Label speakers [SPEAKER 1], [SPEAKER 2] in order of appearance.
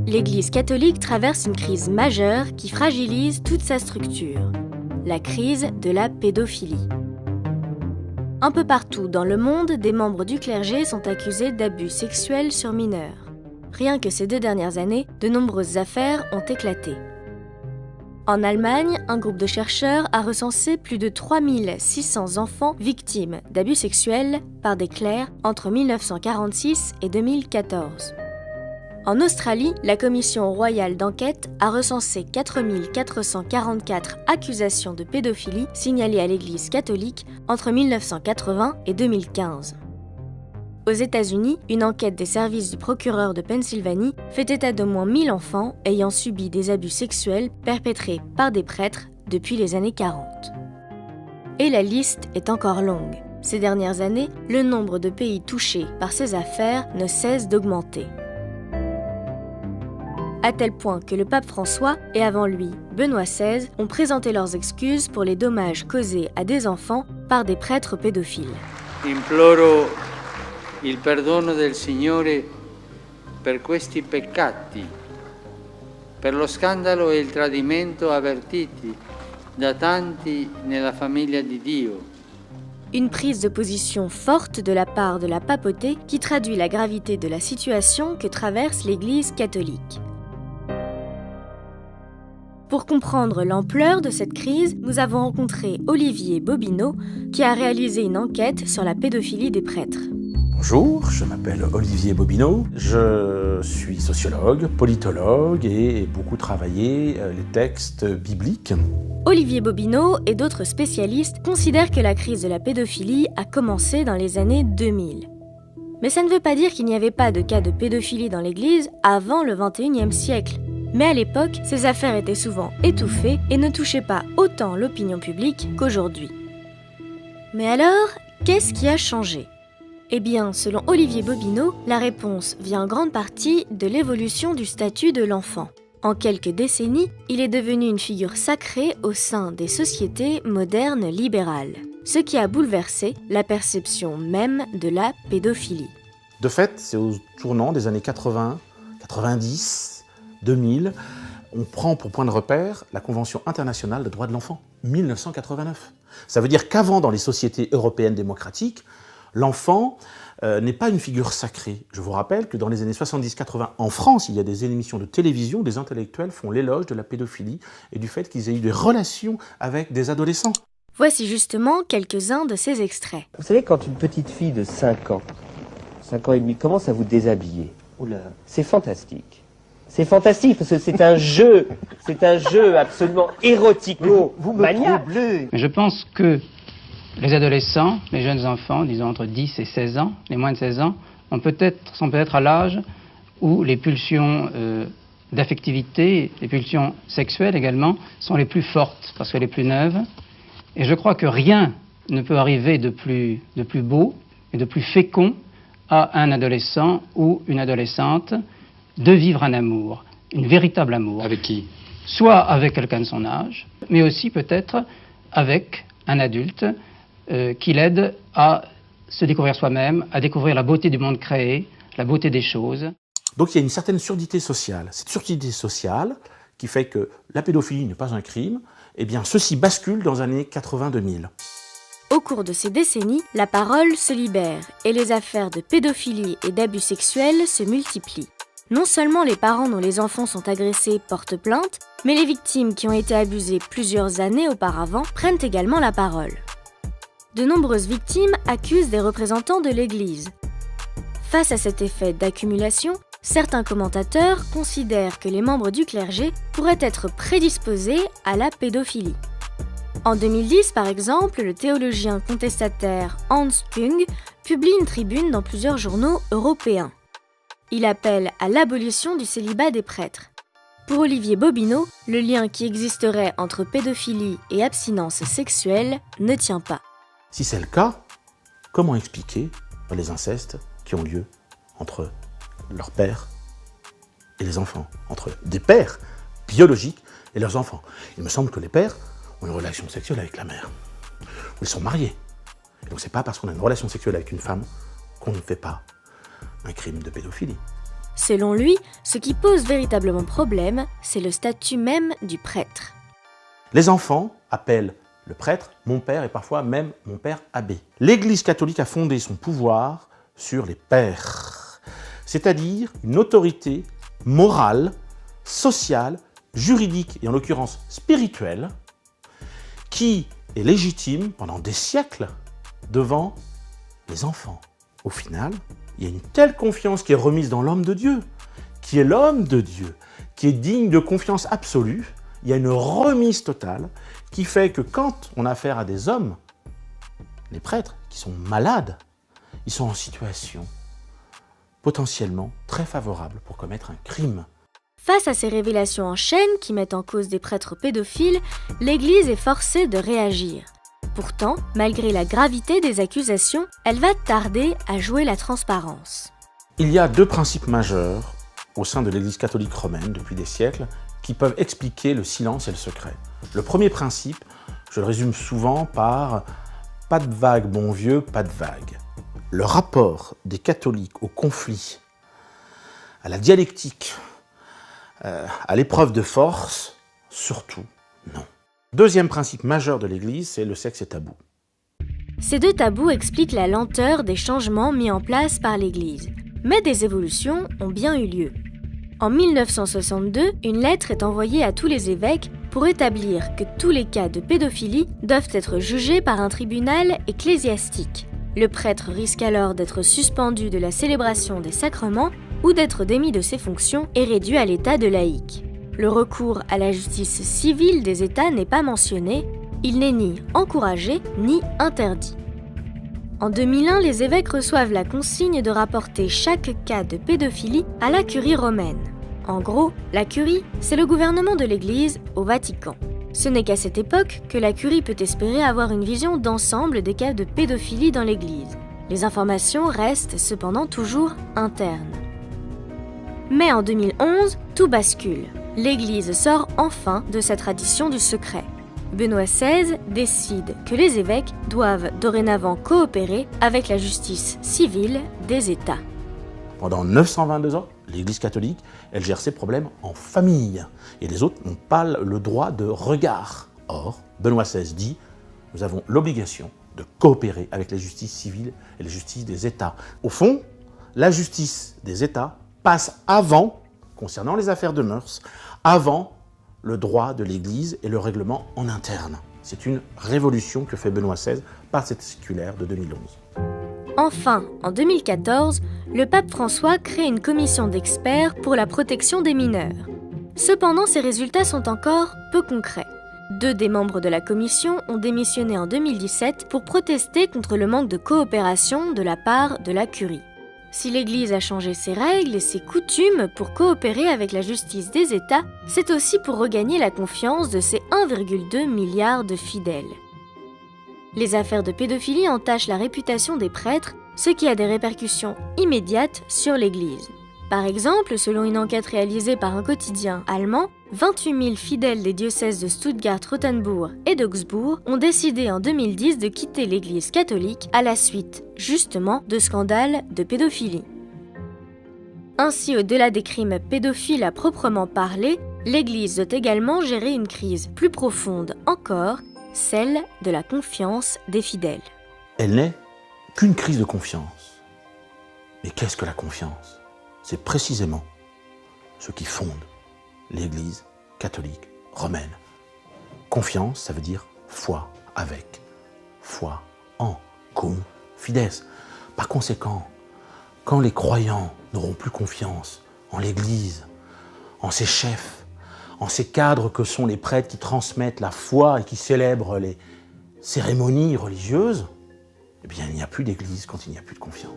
[SPEAKER 1] l'Église catholique traverse une crise majeure qui fragilise toute sa structure, la crise de la pédophilie. Un peu partout dans le monde, des membres du clergé sont accusés d'abus sexuels sur mineurs. Rien que ces 2 dernières années, de nombreuses affaires ont éclaté. En Allemagne, un groupe de chercheurs a recensé plus de 3600 enfants victimes d'abus sexuels par des clercs entre 1946 et 2014. En Australie, la Commission royale d'enquête a recensé 4444 accusations de pédophilie signalées à l'Église catholique entre 1980 et 2015. Aux États-Unis, une enquête des services du procureur de Pennsylvanie fait état d'au moins 1000 enfants ayant subi des abus sexuels perpétrés par des prêtres depuis les années 40. Et la liste est encore longue. Ces dernières années, le nombre de pays touchés par ces affaires ne cesse d'augmenter. À tel point que le pape François et avant lui Benoît XVI ont présenté leurs excuses pour les dommages causés à des enfants par des prêtres pédophiles.
[SPEAKER 2] Imploro il perdono del Signore per questi peccati, per lo scandalo e il tradimento avvertiti da tanti nella famiglia di Dio.
[SPEAKER 1] Une prise de position forte de la part de la papauté qui traduit la gravité de la situation que traverse l'Église catholique. Pour comprendre l'ampleur de cette crise, nous avons rencontré Olivier Bobineau, qui a réalisé une enquête sur la pédophilie des prêtres.
[SPEAKER 3] Bonjour, je m'appelle Olivier Bobineau, je suis sociologue, politologue et ai beaucoup travaillé les textes bibliques.
[SPEAKER 1] Olivier Bobineau et d'autres spécialistes considèrent que la crise de la pédophilie a commencé dans les années 2000. Mais ça ne veut pas dire qu'il n'y avait pas de cas de pédophilie dans l'Église avant le XXIe siècle. Mais à l'époque, ces affaires étaient souvent étouffées et ne touchaient pas autant l'opinion publique qu'aujourd'hui. Mais alors, qu'est-ce qui a changé ? Eh bien, selon Olivier Bobineau, la réponse vient en grande partie de l'évolution du statut de l'enfant. En quelques décennies, il est devenu une figure sacrée au sein des sociétés modernes libérales, ce qui a bouleversé la perception même de la pédophilie.
[SPEAKER 3] De fait, c'est au tournant des années 80, 90, 2000, on prend pour point de repère la Convention internationale des droits de l'enfant, 1989. Ça veut dire qu'avant, dans les sociétés européennes démocratiques, l'enfant n'est pas une figure sacrée. Je vous rappelle que dans les années 70-80, en France, il y a des émissions de télévision, des intellectuels font l'éloge de la pédophilie et du fait qu'ils aient eu des relations avec des adolescents.
[SPEAKER 1] Voici justement quelques-uns de ces extraits.
[SPEAKER 4] Vous savez, quand une petite fille de 5 ans et demi, commence à vous déshabiller, c'est fantastique. C'est fantastique parce que c'est un jeu absolument érotico-maniaque.
[SPEAKER 5] Je pense que les adolescents, les jeunes enfants, disons entre 10 et 16 ans, les moins de 16 ans, sont peut-être à l'âge où les pulsions d'affectivité, les pulsions sexuelles également, sont les plus fortes parce qu'elles sont les plus neuves. Et je crois que rien ne peut arriver de plus beau et de plus fécond à un adolescent ou une adolescente de vivre un amour, un véritable amour.
[SPEAKER 6] Avec qui ?
[SPEAKER 5] Soit avec quelqu'un de son âge, mais aussi peut-être avec un adulte qui l'aide à se découvrir soi-même, à découvrir la beauté du monde créé, la beauté des choses.
[SPEAKER 3] Donc il y a une certaine surdité sociale. Cette surdité sociale qui fait que la pédophilie n'est pas un crime, eh bien ceci bascule dans les années 80-2000.
[SPEAKER 1] Au cours de ces décennies, la parole se libère et les affaires de pédophilie et d'abus sexuels se multiplient. Non seulement les parents dont les enfants sont agressés portent plainte, mais les victimes qui ont été abusées plusieurs années auparavant prennent également la parole. De nombreuses victimes accusent des représentants de l'Église. Face à cet effet d'accumulation, certains commentateurs considèrent que les membres du clergé pourraient être prédisposés à la pédophilie. En 2010, par exemple, le théologien contestataire Hans Kung publie une tribune dans plusieurs journaux européens. Il appelle à l'abolition du célibat des prêtres. Pour Olivier Bobineau, le lien qui existerait entre pédophilie et abstinence sexuelle ne tient pas.
[SPEAKER 3] Si c'est le cas, comment expliquer les incestes qui ont lieu entre leurs pères et les enfants, entre des pères biologiques et leurs enfants? Il me semble que les pères ont une relation sexuelle avec la mère, ou ils sont mariés. Et donc c'est pas parce qu'on a une relation sexuelle avec une femme qu'on ne fait pas un crime de pédophilie.
[SPEAKER 1] Selon lui, ce qui pose véritablement problème, c'est le statut même du prêtre.
[SPEAKER 3] Les enfants appellent le prêtre mon père et parfois même mon père abbé. L'Église catholique a fondé son pouvoir sur les pères, c'est-à-dire une autorité morale, sociale, juridique et en l'occurrence spirituelle, qui est légitime pendant des siècles devant les enfants. Au final, il y a une telle confiance qui est remise dans l'homme de Dieu, qui est l'homme de Dieu, qui est digne de confiance absolue. Il y a une remise totale qui fait que quand on a affaire à des hommes, les prêtres qui sont malades, ils sont en situation potentiellement très favorable pour commettre un crime.
[SPEAKER 1] Face à ces révélations en chaîne qui mettent en cause des prêtres pédophiles, l'Église est forcée de réagir. Pourtant, malgré la gravité des accusations, elle va tarder à jouer la transparence.
[SPEAKER 3] Il y a deux principes majeurs au sein de l'Église catholique romaine depuis des siècles qui peuvent expliquer le silence et le secret. Le premier principe, je le résume souvent par « pas de vague, bon vieux, pas de vague ». Le rapport des catholiques au conflit, à la dialectique, à l'épreuve de force, surtout non. Deuxième principe majeur de l'Église, c'est le sexe est tabou.
[SPEAKER 1] Ces deux tabous expliquent la lenteur des changements mis en place par l'Église. Mais des évolutions ont bien eu lieu. En 1962, une lettre est envoyée à tous les évêques pour établir que tous les cas de pédophilie doivent être jugés par un tribunal ecclésiastique. Le prêtre risque alors d'être suspendu de la célébration des sacrements ou d'être démis de ses fonctions et réduit à l'état de laïc. Le recours à la justice civile des États n'est pas mentionné, il n'est ni encouragé ni interdit. En 2001, les évêques reçoivent la consigne de rapporter chaque cas de pédophilie à la curie romaine. En gros, la curie, c'est le gouvernement de l'Église au Vatican. Ce n'est qu'à cette époque que la curie peut espérer avoir une vision d'ensemble des cas de pédophilie dans l'Église. Les informations restent cependant toujours internes. Mais en 2011, tout bascule. L'Église sort enfin de sa tradition du secret. Benoît XVI décide que les évêques doivent dorénavant coopérer avec la justice civile des États.
[SPEAKER 3] Pendant 922 ans, l'Église catholique, elle gère ses problèmes en famille. Et les autres n'ont pas le droit de regard. Or, Benoît XVI dit, nous avons l'obligation de coopérer avec la justice civile et la justice des États. Au fond, la justice des États passe avant, concernant les affaires de mœurs, avant le droit de l'Église et le règlement en interne. C'est une révolution que fait Benoît XVI par cette circulaire de 2011.
[SPEAKER 1] Enfin, en 2014, le pape François crée une commission d'experts pour la protection des mineurs. Cependant, ces résultats sont encore peu concrets. 2 des membres de la commission ont démissionné en 2017 pour protester contre le manque de coopération de la part de la curie. Si l'Église a changé ses règles et ses coutumes pour coopérer avec la justice des États, c'est aussi pour regagner la confiance de ses 1,2 milliard de fidèles. Les affaires de pédophilie entachent la réputation des prêtres, ce qui a des répercussions immédiates sur l'Église. Par exemple, selon une enquête réalisée par un quotidien allemand, 28 000 fidèles des diocèses de Stuttgart, Rothenburg et d'Augsbourg ont décidé en 2010 de quitter l'Église catholique à la suite, justement, de scandales de pédophilie. Ainsi, au-delà des crimes pédophiles à proprement parler, l'Église doit également gérer une crise plus profonde encore, celle de la confiance des fidèles.
[SPEAKER 3] Elle n'est qu'une crise de confiance. Mais qu'est-ce que la confiance ? C'est précisément ce qui fonde l'Église catholique romaine. Confiance, ça veut dire foi avec, foi en, cum fides. Par conséquent, quand les croyants n'auront plus confiance en l'Église, en ses chefs, en ces cadres que sont les prêtres qui transmettent la foi et qui célèbrent les cérémonies religieuses, eh bien il n'y a plus d'Église quand il n'y a plus de confiance.